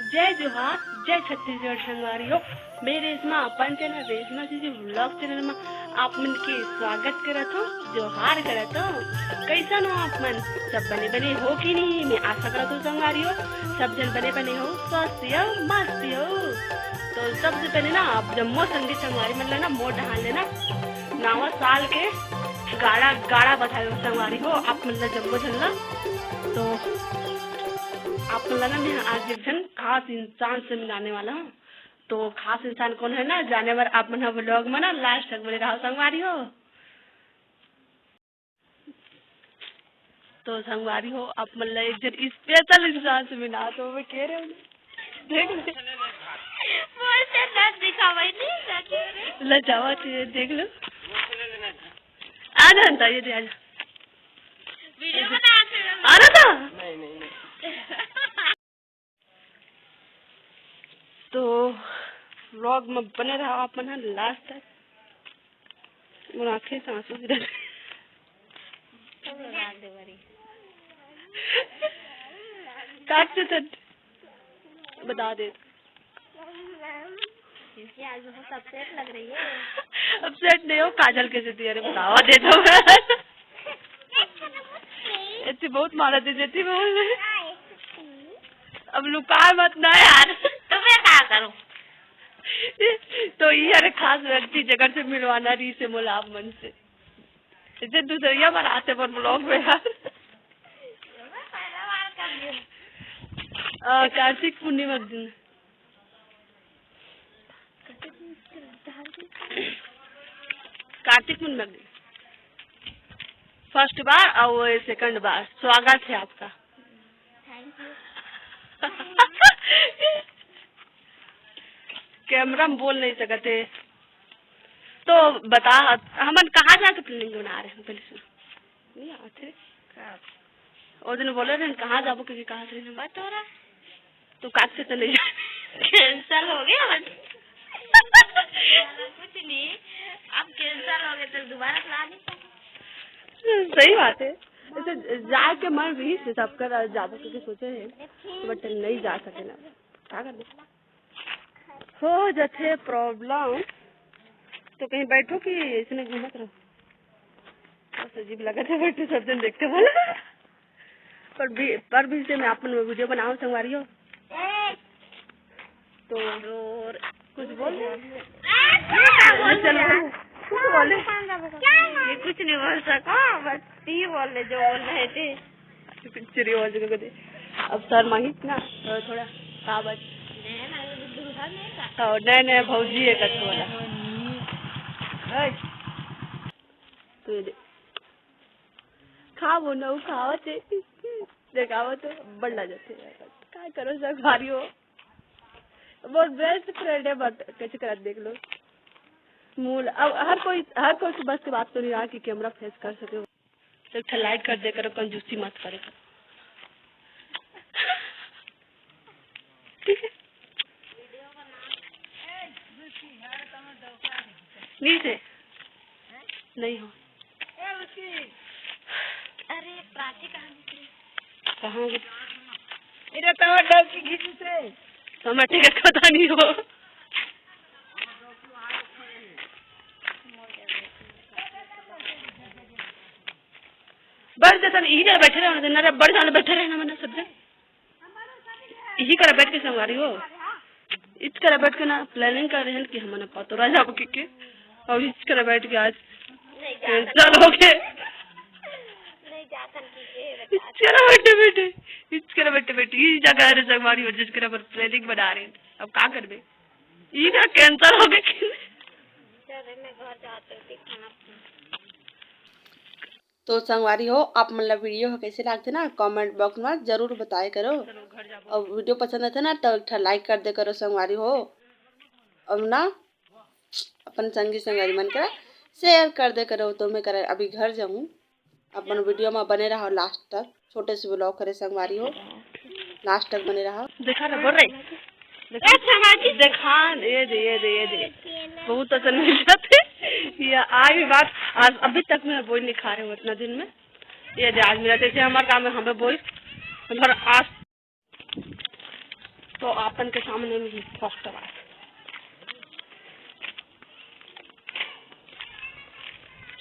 जय जोहार, जय छत्तीसगढ़ संगवारी हो। मैं रेशमा अपन चैनल रेशमा जी व्लॉग चैनल में आप मन के स्वागत करत हो, जोहार करत हो। कैसन हो आप मन? सब बने बने हो कि नहीं? मैं आशा करत हूँ संगवारी हो सब जन बने बने हो, स्वस्थ हो, मस्त हो। तो सबसे पहले ना आप जम्मो संगीत संगवारी मन लेना मोर ढाल लेना नवा साल के गाड़ा गाड़ा बधाई संगवारी हो आप मन जम्मो झलना। तो आप लोगों ने आज एक जन खास इंसान से मिलाने वाला हूँ। तो खास इंसान कौन है ना जाने वाला आप मन व्लॉग में ना लास्ट तक बने रहो संगवारी हो। तो संगवारी हो आप मन एक जन स्पेशल इंसान से मिला तो मैं कह रहे हूँ देख लजावा देख लो आ जा ये दे आजा वीडियो बना आ रहा था नहीं तो व्लॉग में बने रहा आप मन लास्ट तक। मुझे आंखें से आंसू गिर काट से तट बता दे आज बहुत अपसेट लग रही है। अपसेट नहीं हो काजल कैसे थी? अरे बतावा दे दो ऐसी बहुत मारा दे देती मैं अब लुका मत ना यार तो मैं क्या करूं? तो ये अरे खास व्यक्ति जगह से मिलवाना रही से मुलाब मन से इसे दूसरिया बनाते पर ब्लॉग में यार कार्तिक पूर्णिमा दिन कार्तिक पूर्णिमा दिन फर्स्ट बार और सेकंड बार स्वागत है आपका। Thank you. कैमरा में बोल नहीं सकते तो बता हम कहाँ जाके प्लानिंग बना रहे हैं पहले सुनो नहीं आते और दिन बोले रहे कहाँ जाबो क्योंकि कहाँ से बात हो रहा तो काट से चले जा कैंसल हो गया कुछ नहीं अब कैंसल हो गया तो दोबारा प्लान नहीं। सही बात है ऐसे जाके मन भी से सब कर जाबो क्योंकि सोचे है बट नहीं जा सके ना क्या कर दे हो जाते प्रॉब्लम तो कहीं बैठो कि इसने घूमत रहो बस अजीब लगा था बैठे सब जन देखते बोला पर भी से मैं अपन वीडियो बनाऊं संगवारी हो तो कुछ बोल चलो कुछ बोले ये कुछ नहीं बोल सका बस ये बोल रहे जो बोल रहे थे पिक्चर हो जगह दे अब सर माहित ना थोड़ा काबत नए भौजी है कथ वाला तो ये खाओ न खावत देखावो तो बढ़ला जाते क्या करो सब भारी हो बहुत बेस्ट फ्रेंड है बट कैसे कर देख लो मूल अब हर कोई की बस की बात तो नहीं रहा कि कैमरा फेस कर सके तो लाइक कर दे करो कंजूसी मत करे ठीक है नीचे नहीं हो अरे प्राची कहाँ मेरा टमाटर की घिस से टमाटर का पता नहीं हो बढ़ जाता यही तरह बैठे रहना देना बढ़ जाने बैठे रहना मैंने सब यही कर बैठ के संगवारी हो इस तरह बैठ के ना प्लानिंग कर रहे हैं कि हम पतो राजा को के और इस तरह बैठ के आज कैंसल हो गए बैठे इस जगह संगवारी हो जिसके पर प्लानिंग बना रहे हैं अब क्या कर दे ये क्या कैंसल हो गए तो संगवारी हो आप मतलब वीडियो कैसे लगते ना कमेंट बॉक्स में जरूर बताए करो और वीडियो पसंद आते ना तो एक लाइक कर दे करो संगवारी हो और ना अपन संगी संगवारी मन कर शेयर कर दे करो तो मैं करे अभी घर जाऊँ अपन वीडियो में बने रहो लास्ट तक छोटे से ब्लॉग करे संगवारी हो लास्ट तक बने रहो देखा ना बोल रही देखा ये बहुत पसंद मिल जाते ये आई बात आज अभी तक मैं बोल नहीं खा रहे हूँ इतना दिन में ये आज मेरा जैसे हमारे काम में हमें बोल हमारा आज तो आपन के सामने में ही फर्स्ट बार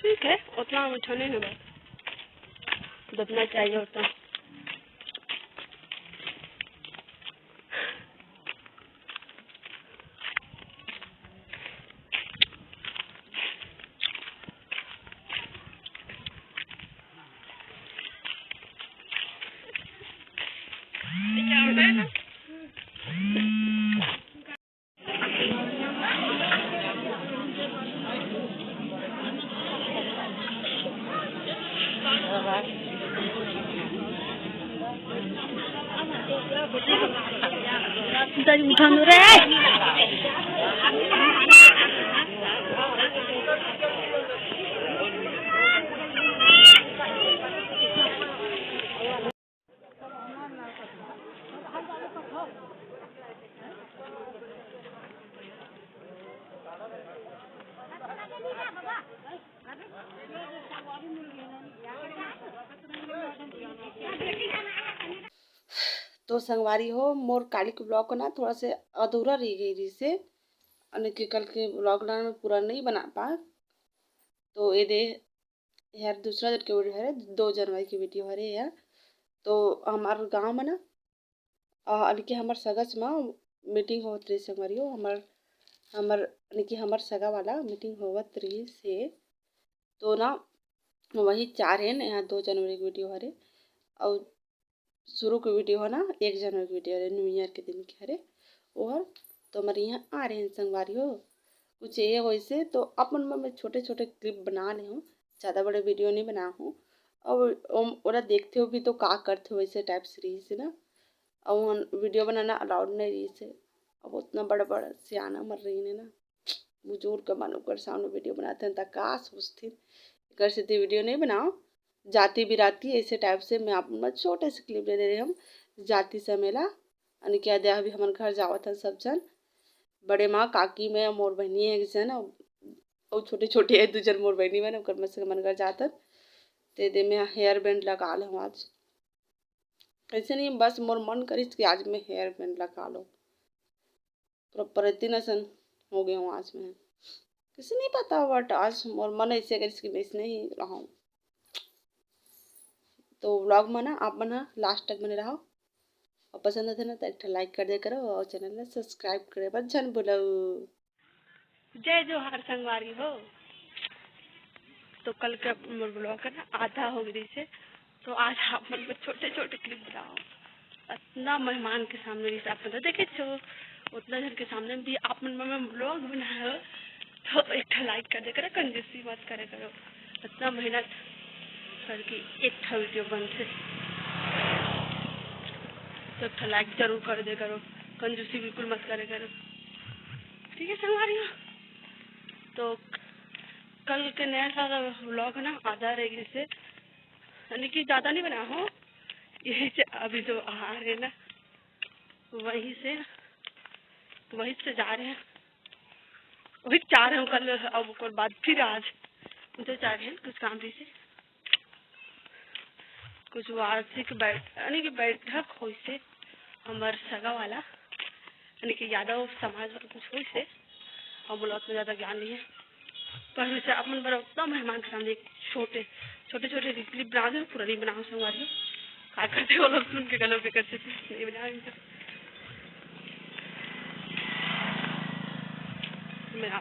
ठीक है, उतना मीठा नहीं ना बात जितना चाहिए उतना। उठा रे तो संगवारी हो मोर काली के ब्लॉग को ना थोड़ा से अधूरा रह गई रही से कि कल के ब्लॉग में पूरा नहीं बना पा। तो ये दे यार दूसरा दिन के वीडियो है 2 जनवरी की वीडियो है यार। तो हमारे गांव में ना कि हमार सगस में मीटिंग होत रही संगवारी हो हमर कि हमार सगा वाला मीटिंग होवत रही से। तो ना वही 4 है यहाँ 2 जनवरी की वीडियो हरे और शुरू की वीडियो है ना 1 जनवरी की वीडियो है न्यू ईयर के दिन की हरे और तो हमारे यहाँ आ रहे हैं संगवारी हो कुछ ये वैसे। तो अपन मैं छोटे छोटे क्लिप बना ले हूँ, ज़्यादा बड़े वीडियो नहीं बना हूँ। और देखते हो भी तो का करते हो वैसे टाइप से रही से ना। और वीडियो बनाना अलाउड नहीं रही से। अब उतना बड़ा बड़ा सियाना मर रही ने ना बुजुर्ग का मानो कर सामने वीडियो बनाते हैं तक का सोचती कर से वीडियो नहीं बनाओ जाति बिराती ऐसे टाइप से। मैं आप छोटे से क्लिप दे रहे हम जाति से मेला यानी क्या दे अभी हमारे घर जावत है सब जन बड़े माँ काकी में मोर बहनी है एक जन और छोटे छोटे है 2 जन मोर बहनी में कर में से मन घर जाता ते दे में हेयर बैंड लगा लो आज ऐसे नहीं बस मोर मन करिस कि आज मैं हेयर बैंड लगा लो प्रॉपर इतनी नसन हो गया हूँ आज में किसी नहीं पता बट आज मोर मन ऐसे करिस कि मैं इसने ही रहा हूँ। तो व्लॉग में ना आप ना लास्ट तक बने रहो और पसंद आते ना तो एक लाइक कर दे करो और चैनल में सब्सक्राइब करे बस जन बोलो जय जोहार संगवारी हो। तो कल का ब्लॉग है ना आधा हो गई से तो आज आप मन में छोटे छोटे क्लिप बनाओ इतना मेहमान के सामने भी आप देखे छो उतना जन के सामने भी आप मन में ब्लॉग बनाओ तो एक लाइक कर दे करो कंजूसी मत करे करो इतना मेहनत करके एक वीडियो बनते तो एक लाइक जरूर कर दे करो कंजूसी बिल्कुल मत करे करो ठीक है संगवारी हो। तो कल के नया सारा व्लॉग है ना आधा रह गई से यानी कि ज़्यादा नहीं बना हो यही से अभी जो आ रहे ना वहीं से जा रहे हैं वही जा रहे हूँ कल अब कल बाद फिर आज उधर जा रहे हैं कुछ काम भी से कुछ वार्षिक यानी कि बैठक हो से हमार सगा वाला यानी कि यादव समाज वाला कुछ हो से हम लोग में ज़्यादा ज्ञान नहीं है पर वैसे अपन बड़ा उतना मेहमान के सामने छोटे छोटे क्लिप बना दे पूरा नहीं बनाओ संगवारी क्या करते हो लोग सुन के गलों पे करते नहीं बनाएंगे मेरा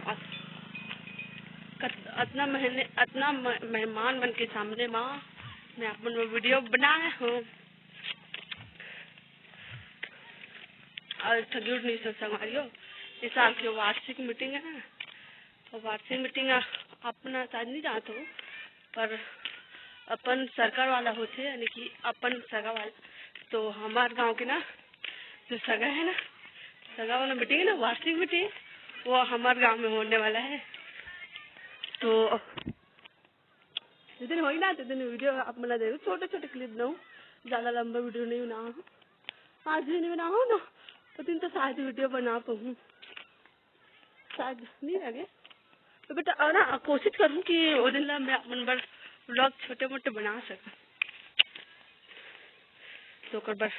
इतना मेहमान बन के सामने माँ मैं अपन वीडियो बनाए हूँ और गुड न्यूज़ है संगवारी हो इस साल की वार्षिक मीटिंग है ना तो वार्षिक मीटिंग अपना शायद नहीं जाता हो पर अपन सरकार वाला होते यानी कि अपन सगा वाला तो हमारे गांव के ना जो सगा है ना सगा वाला मीटिंग है ना वार्षिक मीटिंग वो हमारे गांव में होने वाला है। तो जिस दिन हो ना तो दिन वीडियो आप बना दे छोटे छोटे क्लिप बनाऊँ ज़्यादा लंबा वीडियो नहीं बनाऊँ आज भी नहीं बनाऊँ ना तो दिन तो शायद वीडियो बना पाऊँ शायद नहीं लगे तो बेटा ना कोशिश करूँ कि वो दिन ला मैं अपन बार व्लॉग छोटे मोटे बना सकूँ तो कर बस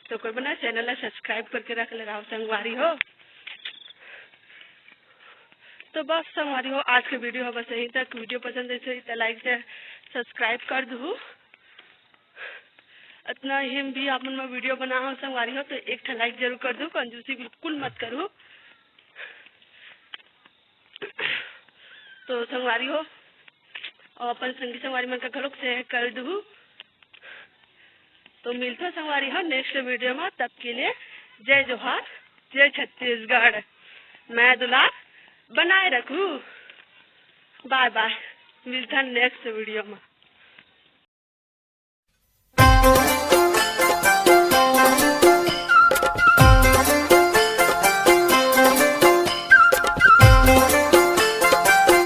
तो कोई बना चैनल सब्सक्राइब करके रख ले रहा संगवारी हो। तो बस संगवारी हो आज के वीडियो हो बस यहीं तक। वीडियो पसंद है तो लाइक से सब्सक्राइब कर दू। इतना ही भी आप में वीडियो बना हो संगवारी हो तो एक लाइक जरूर कर दू। कंजूसी बिल्कुल मत करो। तो संगवारी हो और अपन संगी संगवारी में घलोक से कर दू। तो मिलते संगवारी हो नेक्स्ट वीडियो में। तब के लिए जय जोहार, जय छत्तीसगढ़। मैं दुलार बनाए रखू। Bye bye. मिलता नेक्स्ट वीडियो में।